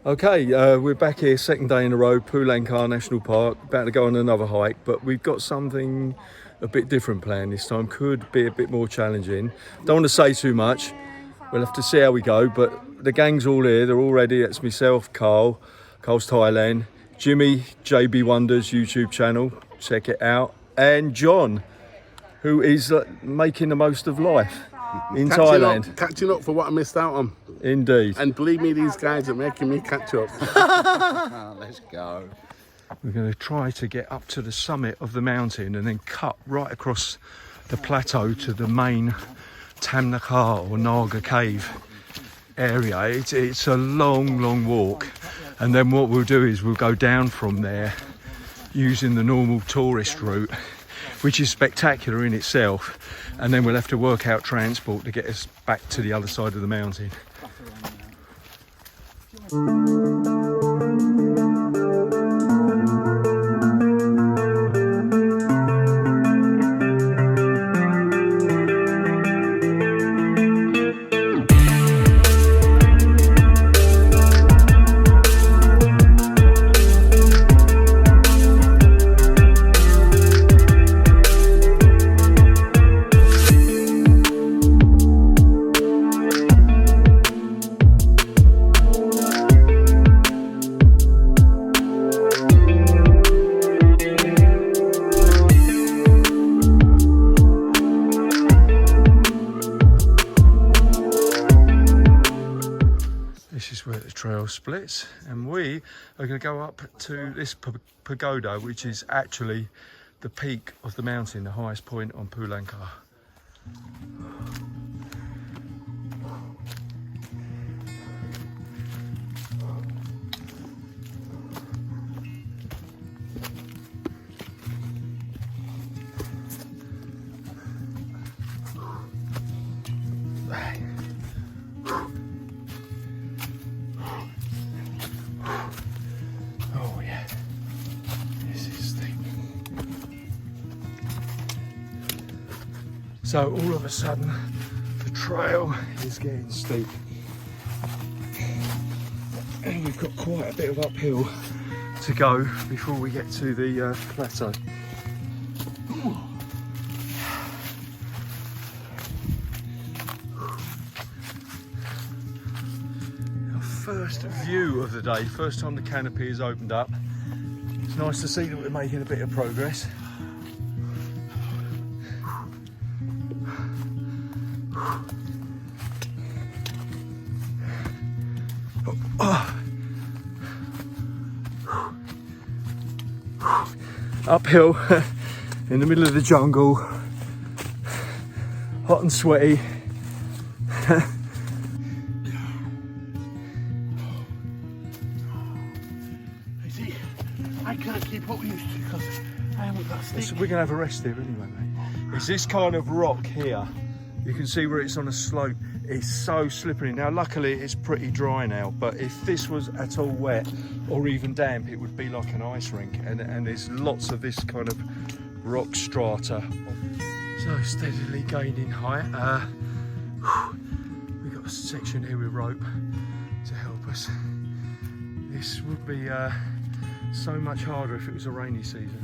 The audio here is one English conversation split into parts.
Okay, we're back here, second day in a row, Bueng Kan National Park, about to go on another hike, but we've got something a bit different planned this time, could be a bit more challenging. Don't want to say too much, we'll have to see how we go, but the gang's all here, they're all ready. It's myself, Karl's Thailand, Jimmy, JB Wonders YouTube channel, check it out, and John, who is making the most of life in Thailand. Catching up for what I missed out on. Indeed. And believe me, these guys are making me catch up. Let's go. We're going to try to get up to the summit of the mountain and then cut right across the plateau to the main Tham Nakha or Naga Cave area. It's a long walk, and then what we'll do is we'll go down from there using the normal tourist route, which is spectacular in itself, and then we'll have to work out transport to get us back to the other side of the mountain. Trail splits, and we are going to go up to this pagoda, which is actually the peak of the mountain, the highest point on Langka. So all of a sudden, the trail is getting steep, and we've got quite a bit of uphill to go before we get to the plateau. Our first view of the day, first time the canopy is opened up. It's nice to see that we're making a bit of progress. Uphill in the middle of the jungle, hot and sweaty. See, I can't keep up with you because I haven't got a stick. So we're gonna have a rest here anyway, mate. It's this kind of rock here. You can see where it's on a slope. It's so slippery. Now luckily it's pretty dry now, but if this was at all wet or even damp, it would be like an ice rink, and there's lots of this kind of rock strata. So steadily gaining height. We've got a section here with rope to help us. This would be so much harder if it was a rainy season.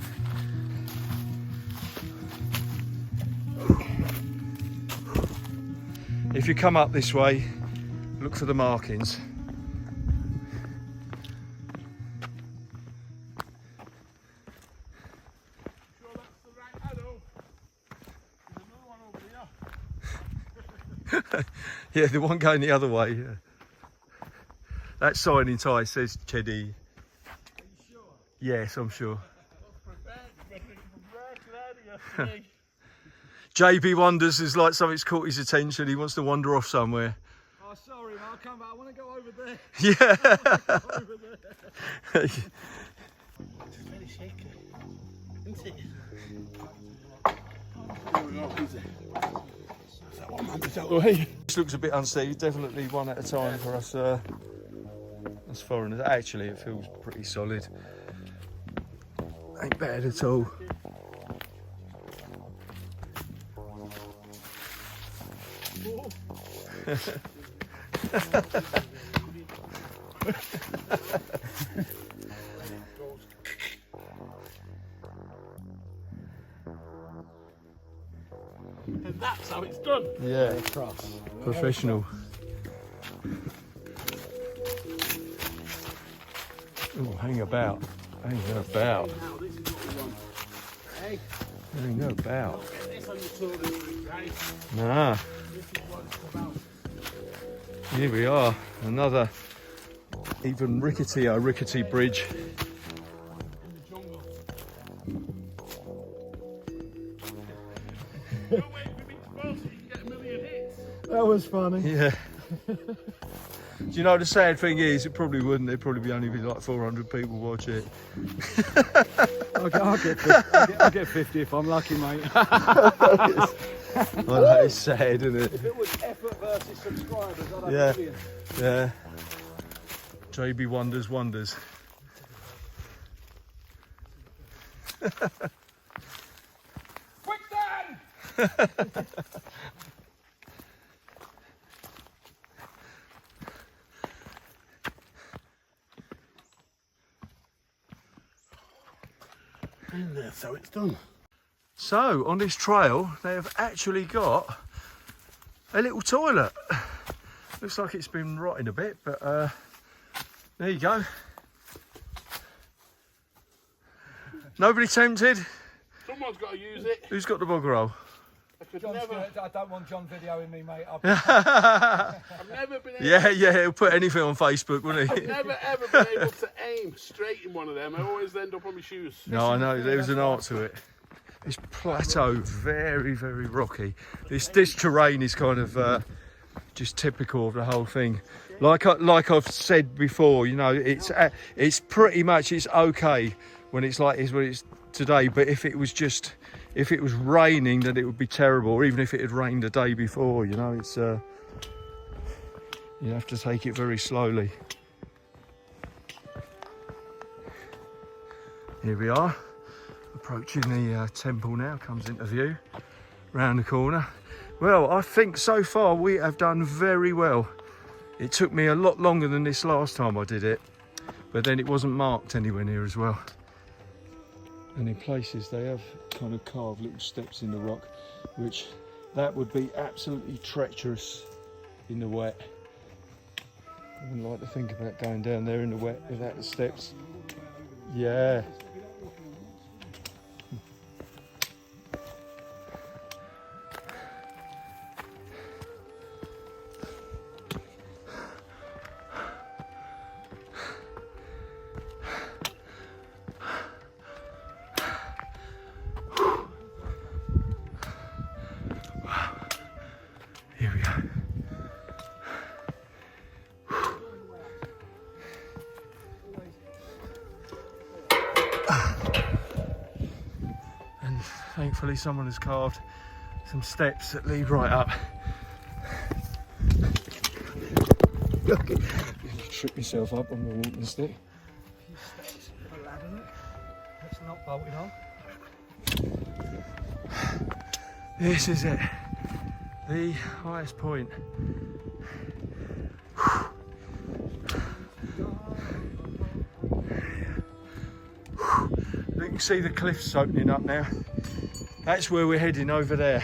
If you come up this way, look for the markings. Yeah, the one going the other way. Yeah. That sign in Thai says Chedi. Are you sure? Yes, I'm sure. Right, JB Wonders is like something's caught his attention. He wants to wander off somewhere. oh, sorry, man, I'll come back. I want to go over there. Yeah. Over there. It's very shaky, isn't it? That one man that's out of the way. This looks a bit unsteady. Definitely one at a time for us foreigners. Actually, it feels pretty solid. Ain't bad at all. And that's how it's done. Yeah, professional. Oh, hang about. Hang about. Now this is what we want. Hey, Hang about. get this on your touring route, guys. Nah, This is what it's about. here we are. Another even rickety bridge. In the jungle. Don't wait for me to post it, you can get a million hits. That was funny. Yeah. Do you know the sad thing is, it probably wouldn't. There'd probably only be like 400 people watch it. I'll get 50 if I'm lucky, mate. Well, that is sad, isn't it? If it was effort versus subscribers, I'd have Yeah. a million. Yeah. JB wonders. Quick Dan! And that's how it's done. So, on this trail, they have actually got a little toilet. Looks like it's been rotting a bit, but there you go. Nobody tempted? Someone's got to use it. Who's got the bog roll? I could John's never, gonna, I don't want John videoing me, mate. I've never been able, Yeah, he'll put anything on Facebook, wouldn't he? never ever been able to aim straight in one of them. I always end up on my shoes. No, I know, there was an art to it. This plateau, very rocky. This terrain is kind of just typical of the whole thing. Like I've said before, you know, it's pretty much, it's okay when it's like this, when it's today, but if it was raining, then it would be terrible, or even if it had rained the day before, you know, it's you have to take it very slowly. Here we are, approaching the temple now, comes into view, round the corner. Well, I think so far we have done very well. It took me a lot longer than this last time I did it, but then it wasn't marked anywhere near as well. And in places they have kind of carved little steps in the rock, which that would be absolutely treacherous in the wet. I wouldn't like to think about going down there in the wet without the steps. Yeah. Here we go. And thankfully someone has carved some steps that lead right up. Trip yourself up on the walking stick. It's not bolted on. This is it. The highest point. You can see the cliffs opening up now. That's where we're heading, over there.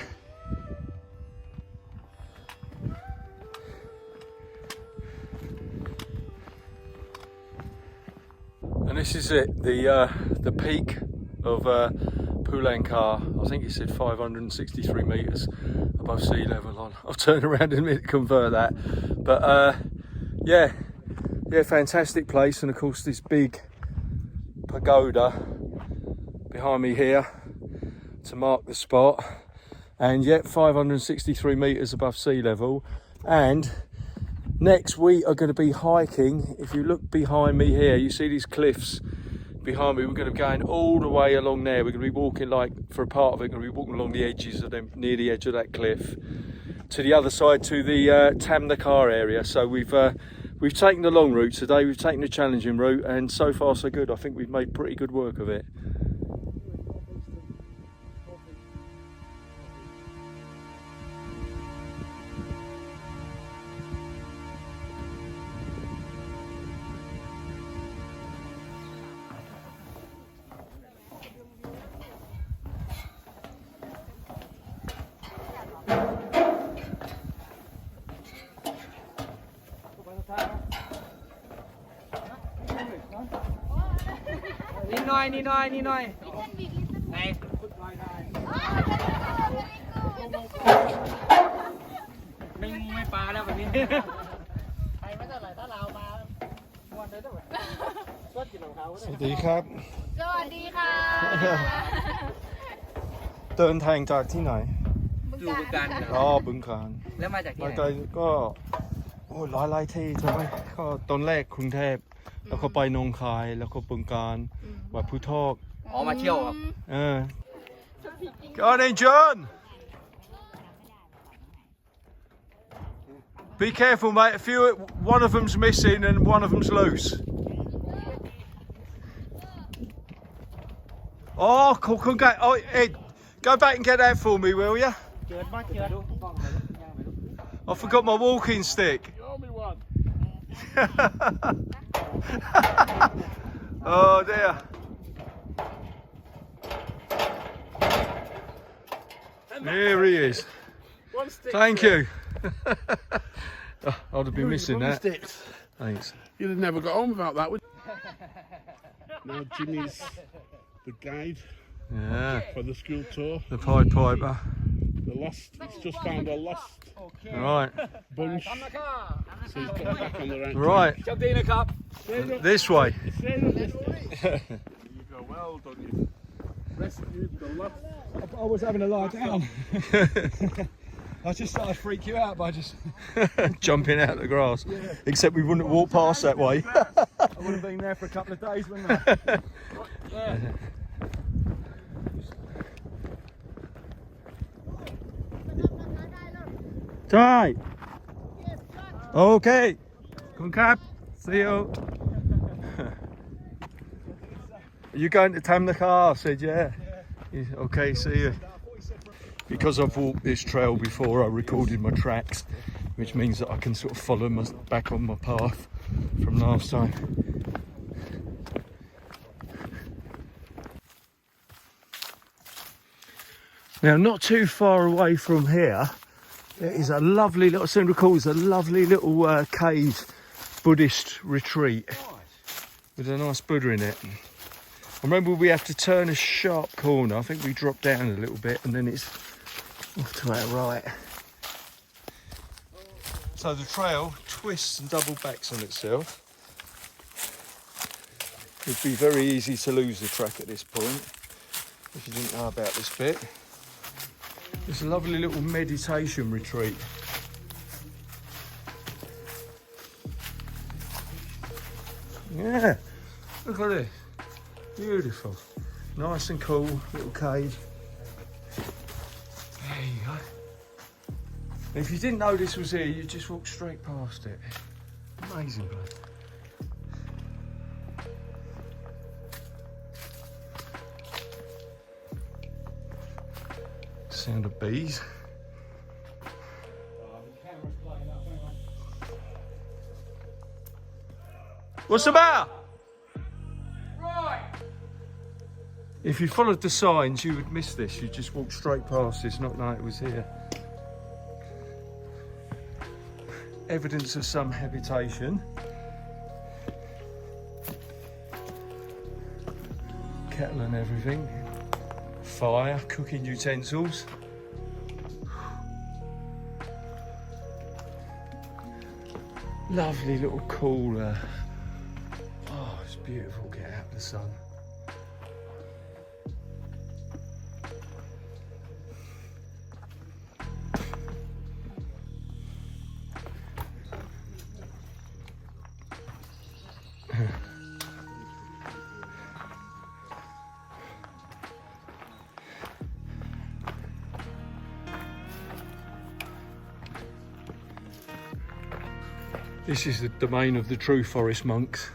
And this is it, the peak of Langka. I think it said 563 metres above sea level. I'll turn around in a minute to convert that. But yeah, fantastic place. And of course this big pagoda behind me here to mark the spot. And yet 563 metres above sea level. And next we are going to be hiking. If you look behind me here, you see these cliffs behind me. We're going to be going all the way along there. We're going to be walking, like, for a part of it, we're going to be walking along the edges of them, near the edge of that cliff, to the other side, to the Tham Nakha area. So we've taken the long route today. We've taken the challenging route, and so far so good. I think we've made pretty good work of it. นิดหน่อยนิดหน่อยนิดหน่อยไหนไม่ปลาแล้วแบบนี้ใครไม่เท่าไหร่ถ้าเรามาวันได้ด้วยก็กินของเขา สวัสดีครับ สวัสดีค่ะ เดินทางจากที่ไหน อยู่บึงกาฬ อ๋อบึงกาฬ แล้วมาจากที่ มา ไหน ไกลก็โอ้หลายที่ใช่ไหมก็ตอนแรกกรุงเทพแล้วก็ไปหนองคายแล้วก็บึงกาฬวัดพุทอก อ๋อมาเที่ยวครับ Go on in, John. Be careful, mate. One of them's missing and one of them's loose. Oh, come back. Oh, Ed, go back and get that for me, will you? เจิดมาเจิด I forgot my walking stick. Oh dear. Here he is. Thank you. I'd have been missing that. Sticks. Thanks. You'd have never got home without that, would you? Now Jimmy's the guide Yeah, for the school tour. the Pied Piper. The lost, he's just found a lost Right, bunch, Tham Nakha so he's got back on the right. right. โชคดีนะครับ This way. Stay on this way. There you go, well done you. Rescued the lost. I was having a lie down. I just thought I'd freak you out by just. Jumping out of the grass. Except we wouldn't walk past that way. I would have been there for a couple of days, wouldn't I? Right. Okay. Come cap. See you. Are you going to Tham Nakha? I said, yeah. Okay, see you. Because I've walked this trail before, I recorded my tracks, which means that I can sort of follow back on my path from last time. Now, not too far away from here, there is a lovely little, I seem to recall, it's a lovely little cave Buddhist retreat with a nice Buddha in it. I remember we have to turn a sharp corner. I think we drop down a little bit and then it's off to our right. So the trail twists and double backs on itself. It'd be very easy to lose the track at this point if you didn't know about this bit. It's a lovely little meditation retreat. Yeah, look at this. Beautiful. Nice and cool little cave. There you go. If you didn't know this was here, you'd just walk straight past it. Amazing place. Sound of bees. What's the matter? If you followed the signs, you would miss this. You'd just walk straight past this, not know it was here. Evidence of some habitation. Kettle and everything. Fire, cooking utensils. Lovely little cooler. Oh, it's beautiful. Get out of the sun. This is the domain of the true forest monks.